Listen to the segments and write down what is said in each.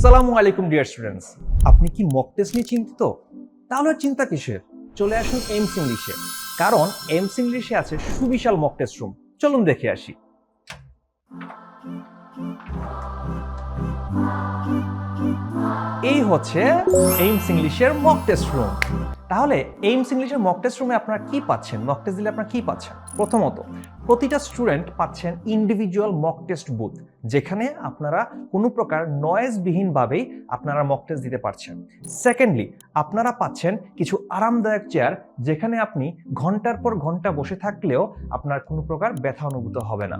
আসসালামু আলাইকুম dear students, আপনি কি মক টেস্ট নিয়ে চিন্তিত? তাহলে চিন্তা কিসের? চলে আসুন এইমস ইংলিশে, কারণ এইমস ইংলিশে আছে সুবিশাল মক টেস্ট রুম। চলুন দেখে আসি। এই হচ্ছে এইমস ইংলিশের মক টেস্ট রুম। তাহলে এইমস ইংলিশের মক টেস্ট রুমে আপনারা কি পাচ্ছেন? মক টেস্ট দিলে আপনারা কি পাচ্ছেন? প্রথমত, প্রতিটা স্টুডেন্ট পাচ্ছেন ইন্ডিভিজুয়াল মক টেস্ট বুথ, যেখানে আপনারা কোনো প্রকার নয়েজবিহীনভাবেই আপনারা মক টেস্ট দিতে পারছেন। সেকেন্ডলি, আপনারা পাচ্ছেন কিছু আরামদায়ক চেয়ার, যেখানে আপনি ঘন্টার পর ঘন্টা বসে থাকলেও আপনার কোনো প্রকার ব্যথা অনুভূত হবে না।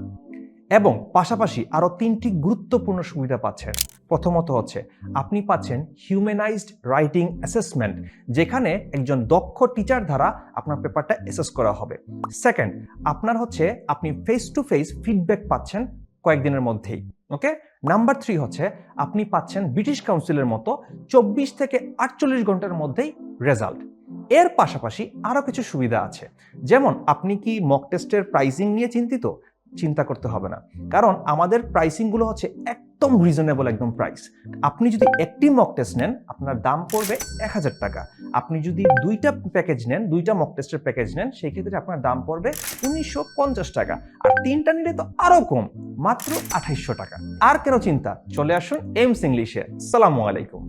এবং পাশাপাশি আরও তিনটি গুরুত্বপূর্ণ সুবিধা পাচ্ছেন। প্রথমত হচ্ছে আপনি পাচ্ছেন হিউম্যানাইজড রাইটিং অ্যাসেসমেন্ট, যেখানে একজন দক্ষ টিচার দ্বারা আপনার পেপারটা অ্যাসেস করা হবে। সেকেন্ড, আপনার হচ্ছে আপনি ফেস টু ফেস ফিডব্যাক পাচ্ছেন কয়েকদিনের মধ্যেই। ওকে, নাম্বার 3 হচ্ছে আপনি পাচ্ছেন ব্রিটিশ কাউন্সিলের মতো 24 থেকে 48 ঘন্টার মধ্যেই রেজাল্ট। এর পাশাপাশি আরও কিছু সুবিধা আছে, যেমন আপনি কি মক টেস্টের প্রাইসিং নিয়ে চিন্তিত? চিন্তা করতে হবে না, কারণ আমাদের প্রাইসিংগুলো হচ্ছে একদম রিজনেবল, একদম প্রাইস। আপনি যদি একটি মক টেস্ট নেন, আপনার দাম পড়বে 1000 টাকা। আপনি যদি দুইটা প্যাকেজ নেন, দুইটা মক টেস্টের প্যাকেজ নেন, সেই ক্ষেত্রে আপনার দাম পড়বে 1950 টাকা। আর তিনটা নিলে তো আরো কম, মাত্র 2800 টাকা। আর কেন চিন্তা, চলে আসুন এইমস ইংলিশে। আসসালামু আলাইকুম।